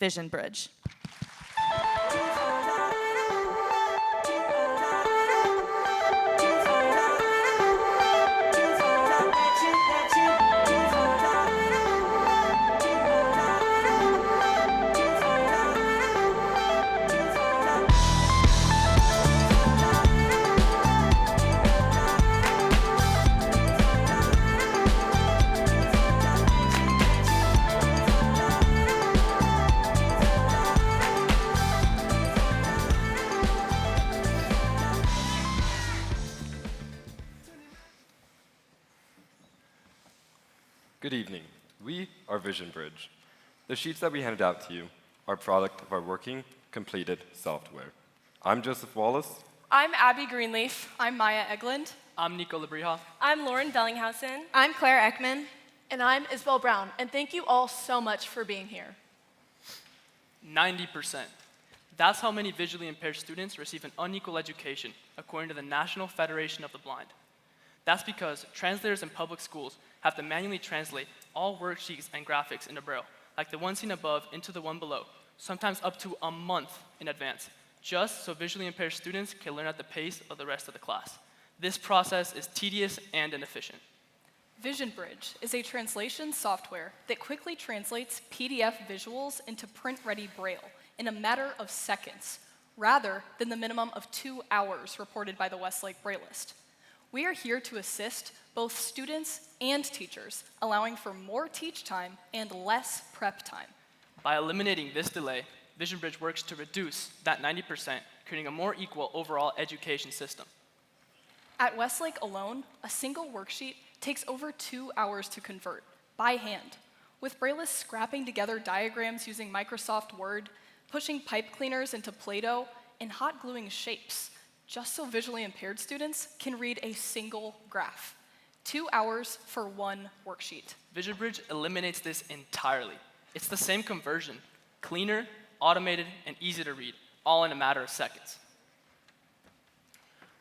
VisionBridge. Good evening. We are VisionBridge. The sheets that we handed out to you are a product of our working, completed software. I'm Joseph Wallace. I'm Abby Greenleaf. I'm Maya Eglund. I'm Nico Lebrija. I'm Lauren Bellinghausen. I'm Claire Ekman. And I'm Isabel Brown. And thank you all so much for being here. 90%. That's how many visually impaired students receive an unequal education, according to the National Federation of the Blind. That's because translators in public schools have to manually translate all worksheets and graphics into Braille, like the one seen above into the one below, sometimes up to a month in advance, just so visually impaired students can learn at the pace of the rest of the class. This process is tedious and inefficient. VisionBridge is a translation software that quickly translates PDF visuals into print-ready Braille in a matter of seconds, rather than the minimum of 2 hours reported by the Westlake Brailleist. We are here to assist both students and teachers, allowing for more teach time and less prep time. By eliminating this delay, VisionBridge works to reduce that 90%, creating a more equal overall education system. At Westlake alone, a single worksheet takes over 2 hours to convert, by hand, with Braillists scrapping together diagrams using Microsoft Word, pushing pipe cleaners into Play-Doh, and hot gluing shapes, just so visually impaired students can read a single graph. 2 hours for one worksheet. VisionBridge eliminates this entirely. It's the same conversion, cleaner, automated, and easy to read, all in a matter of seconds.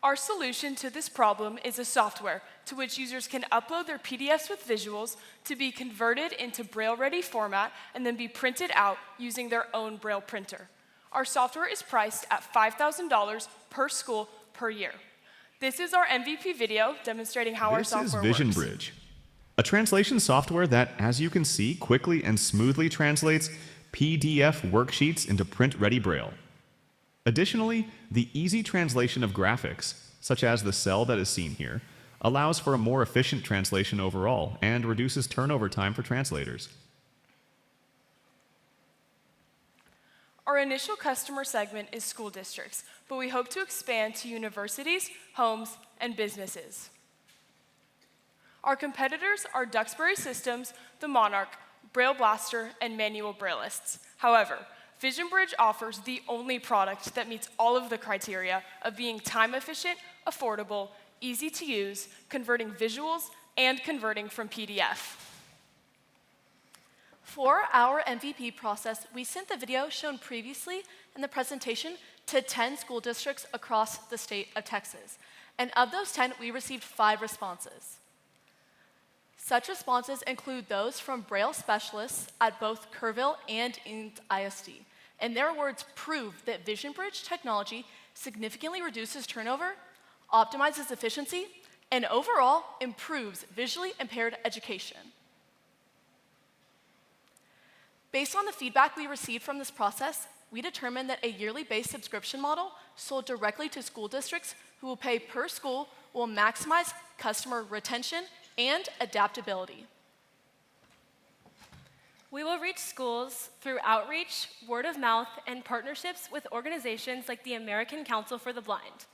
Our solution to this problem is a software to which users can upload their PDFs with visuals to be converted into Braille-ready format and then be printed out using their own Braille printer. Our software is priced at $5,000 per school per year. This is our MVP video demonstrating how our software works. This is VisionBridge, a translation software that, as you can see, quickly and smoothly translates PDF worksheets into print-ready Braille. Additionally, the easy translation of graphics, such as the cell that is seen here, allows for a more efficient translation overall and reduces turnover time for translators. Our initial customer segment is school districts, but we hope to expand to universities, homes, and businesses. Our competitors are Duxbury Systems, the Monarch, Braille Blaster, and Manual Braillists. However, VisionBridge offers the only product that meets all of the criteria of being time efficient, affordable, easy to use, converting visuals, and converting from PDF. For our MVP process, we sent the video shown previously in the presentation to 10 school districts across the state of Texas. And of those 10, we received 5 responses. Such responses include those from Braille specialists at both Kerrville and Ames ISD. And their words prove that VisionBridge technology significantly reduces turnover, optimizes efficiency, and overall improves visually impaired education. Based on the feedback we received from this process, we determined that a yearly-based subscription model sold directly to school districts who will pay per school will maximize customer retention and adaptability. We will reach schools through outreach, word of mouth, and partnerships with organizations like the American Council for the Blind,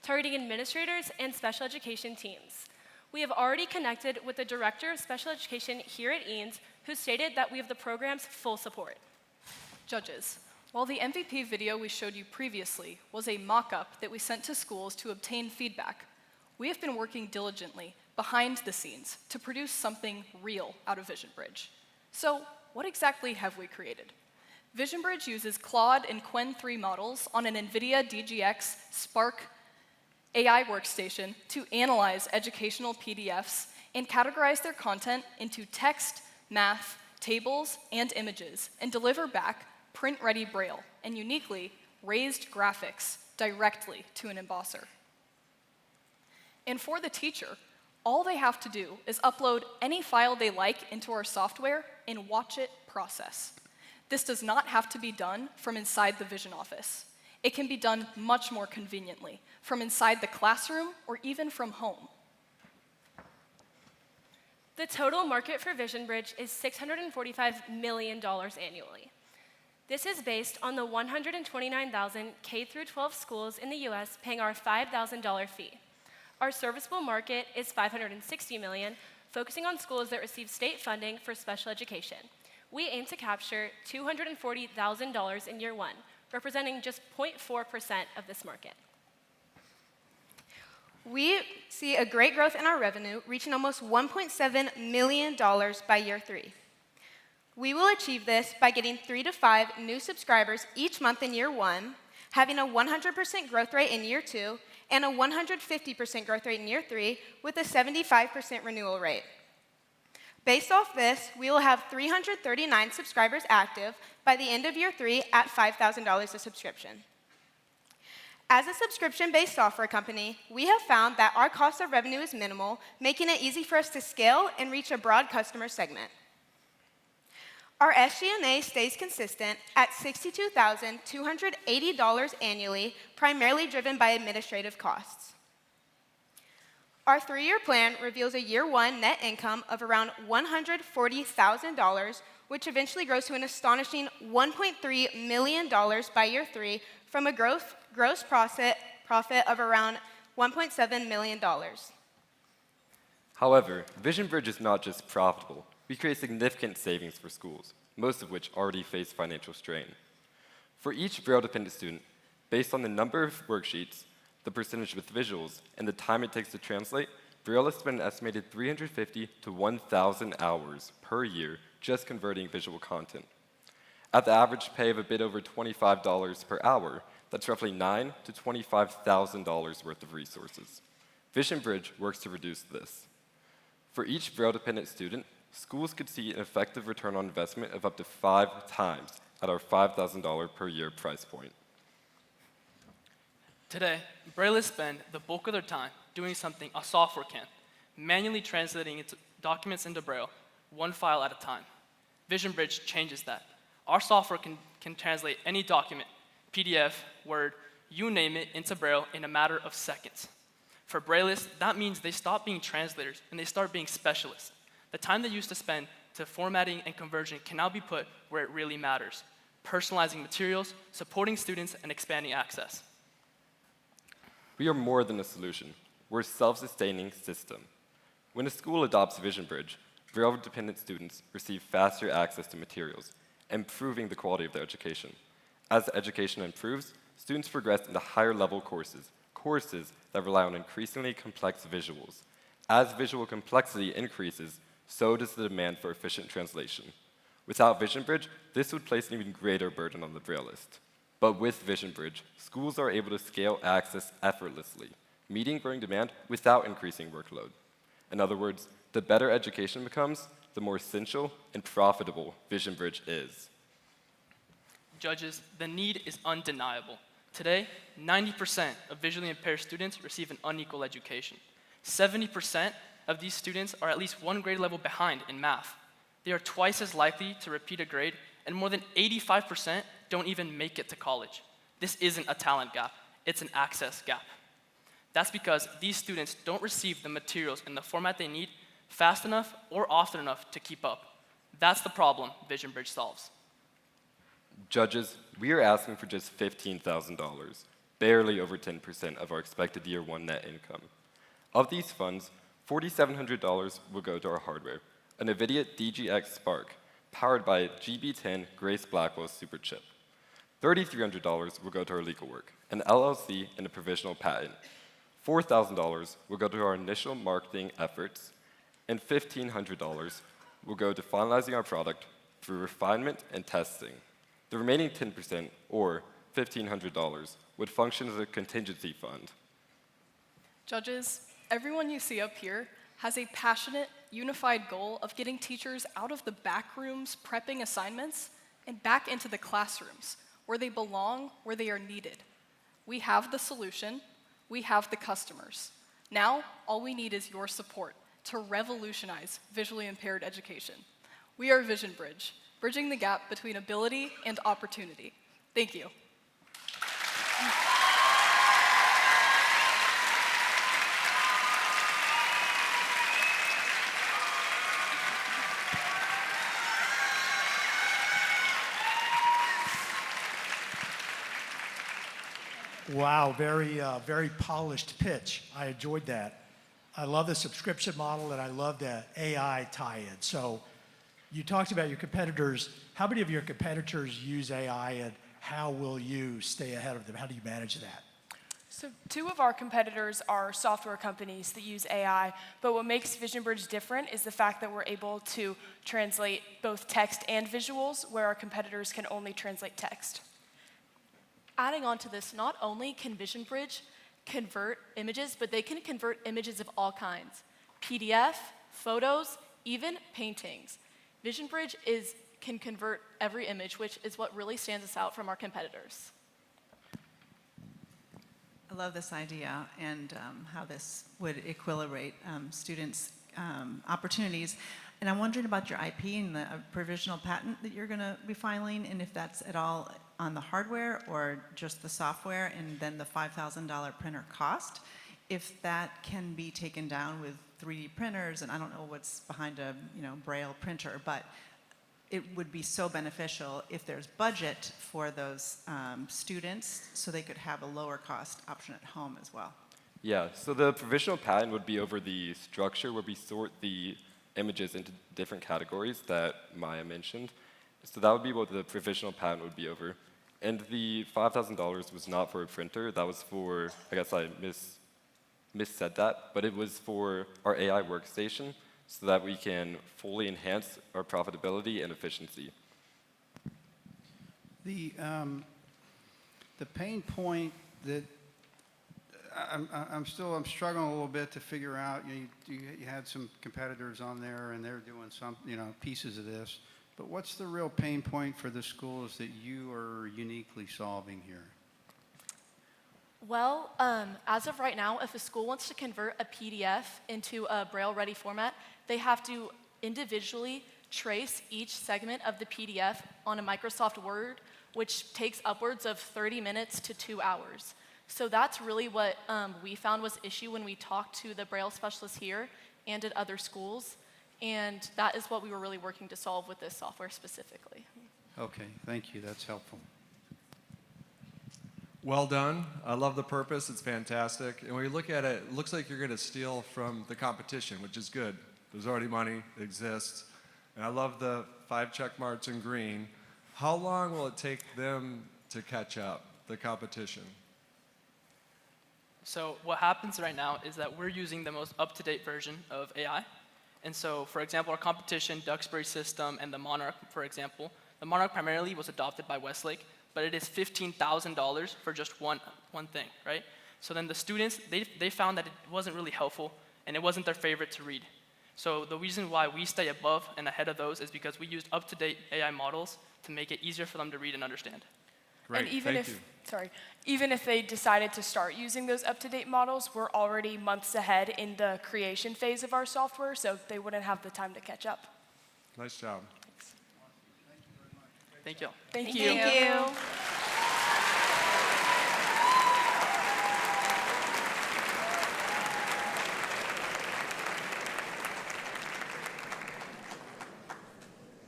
targeting administrators and special education teams. We have already connected with the Director of Special Education here at Eanes, who stated that we have the program's full support. Judges, while the MVP video we showed you previously was a mock-up that we sent to schools to obtain feedback, we have been working diligently behind the scenes to produce something real out of VisionBridge. So, what exactly have we created? VisionBridge uses Claude and Qwen 3 models on an NVIDIA DGX Spark AI workstation to analyze educational PDFs and categorize their content into text, math, tables, and images, and deliver back print-ready Braille, and uniquely, raised graphics directly to an embosser. And for the teacher, all they have to do is upload any file they like into our software and watch it process. This does not have to be done from inside the Vision office. It can be done much more conveniently, from inside the classroom or even from home. The total market for VisionBridge is $645 million annually. This is based on the 129,000 K-12 schools in the US paying our $5,000 fee. Our serviceable market is $560 million, focusing on schools that receive state funding for special education. We aim to capture $240,000 in year one, representing just 0.4% of this market. We see a great growth in our revenue, reaching almost $1.7 million by year 3. We will achieve this by getting 3 to 5 new subscribers each month in year 1, having a 100% growth rate in year 2, and a 150% growth rate in year 3, with a 75% renewal rate. Based off this, we will have 339 subscribers active by the end of year 3 at $5,000 a subscription. As a subscription-based software company, we have found that our cost of revenue is minimal, making it easy for us to scale and reach a broad customer segment. Our SG&A stays consistent at $62,280 annually, primarily driven by administrative costs. Our 3-year plan reveals a year 1 net income of around $140,000, which eventually grows to an astonishing $1.3 million by year 3 from a gross profit of around $1.7 million. However, VisionBridge is not just profitable. We create significant savings for schools, most of which already face financial strain. For each Braille-dependent student, based on the number of worksheets, the percentage with visuals, and the time it takes to translate, Braille spend an estimated 350 to 1,000 hours per year just converting visual content. At the average pay of a bit over $25 per hour, that's roughly $9,000 to $25,000 worth of resources. VisionBridge works to reduce this. For each Braille-dependent student, schools could see an effective return on investment of up to 5 times at our $5,000 per year price point. Today, Braillists spend the bulk of their time doing something a software can, manually translating its documents into Braille, one file at a time. VisionBridge changes that. Our software can translate any document, PDF, Word, you name it, into Braille in a matter of seconds. For Braillists, that means they stop being translators and they start being specialists. The time they used to spend to formatting and conversion can now be put where it really matters, personalizing materials, supporting students, and expanding access. We are more than a solution. We're a self-sustaining system. When a school adopts VisionBridge, Braille-dependent students receive faster access to materials, improving the quality of their education. As the education improves, students progress into higher-level courses that rely on increasingly complex visuals. As visual complexity increases, so does the demand for efficient translation. Without VisionBridge, this would place an even greater burden on the Braillist. But with VisionBridge, schools are able to scale access effortlessly, meeting growing demand without increasing workload. In other words, the better education becomes, the more essential and profitable VisionBridge is. Judges, the need is undeniable. Today, 90% of visually impaired students receive an unequal education. 70% of these students are at least one grade level behind in math. They are twice as likely to repeat a grade, and more than 85% don't even make it to college. This isn't a talent gap, it's an access gap. That's because these students don't receive the materials in the format they need fast enough or often enough to keep up. That's the problem VisionBridge solves. Judges, we are asking for just $15,000, barely over 10% of our expected year 1 net income. Of these funds, $4,700 will go to our hardware, a NVIDIA DGX Spark, powered by a GB10 Grace Blackwell Superchip. $3,300 will go to our legal work, an LLC and a provisional patent. $4,000 will go to our initial marketing efforts, and $1,500 will go to finalizing our product through refinement and testing. The remaining 10%, or $1,500, would function as a contingency fund. Judges, everyone you see up here has a passionate, unified goal of getting teachers out of the back rooms prepping assignments and back into the classrooms, where they belong, where they are needed. We have the solution, we have the customers. Now, all we need is your support to revolutionize visually impaired education. We are VisionBridge, bridging the gap between ability and opportunity. Thank you. Wow, very polished pitch. I enjoyed that. I love the subscription model, and I love the AI tie-in. So you talked about your competitors. How many of your competitors use AI, and how will you stay ahead of them? How do you manage that? So 2 of our competitors are software companies that use AI, but what makes VisionBridge different is the fact that we're able to translate both text and visuals, where our competitors can only translate text. Adding on to this, not only can VisionBridge convert images, but they can convert images of all kinds. PDF, photos, even paintings. VisionBridge can convert every image, which is what really stands us out from our competitors. I love this idea and how this would equilibrate students' opportunities. And I'm wondering about your IP and the provisional patent that you're going to be filing, and if that's at all on the hardware or just the software, and then the $5,000 printer cost, if that can be taken down with 3D printers, and I don't know what's behind a Braille printer, but it would be so beneficial if there's budget for those students so they could have a lower cost option at home as well. Yeah, so the provisional patent would be over the structure where we sort the images into different categories that Maya mentioned. So that would be what the provisional patent would be over. And the $5,000 was not for a printer. That was for, I guess I missaid that, but it was for our AI workstation so that we can fully enhance our profitability and efficiency. The pain point that I'm struggling a little bit to figure out. You had some competitors on there, and they're doing some pieces of this. But what's the real pain point for the schools that you are uniquely solving here? Well, as of right now, if a school wants to convert a PDF into a Braille-ready format, they have to individually trace each segment of the PDF on a Microsoft Word, which takes upwards of 30 minutes to 2 hours. So that's really what we found was issue when we talked to the Braille specialists here and at other schools. And that is what we were really working to solve with this software specifically. Okay, thank you. That's helpful. Well done. I love the purpose. It's fantastic. And when you look at it, it looks like you're going to steal from the competition, which is good. There's already money, it exists. And I love the 5 check marks in green. How long will it take them to catch up, the competition? So what happens right now is that we're using the most up-to-date version of AI. And so, for example, our competition, Duxbury System, and the Monarch, for example, the Monarch primarily was adopted by Westlake, but it is $15,000 for just one thing, right? So then the students, they found that it wasn't really helpful, and it wasn't their favorite to read. So the reason why we stay above and ahead of those is because we used up-to-date AI models to make it easier for them to read and understand. Great, And even thank if, you. sorry, even if they decided to start using those up-to-date models, we're already months ahead in the creation phase of our software, so they wouldn't have the time to catch up. Nice job. Thank you. Thank Thank you.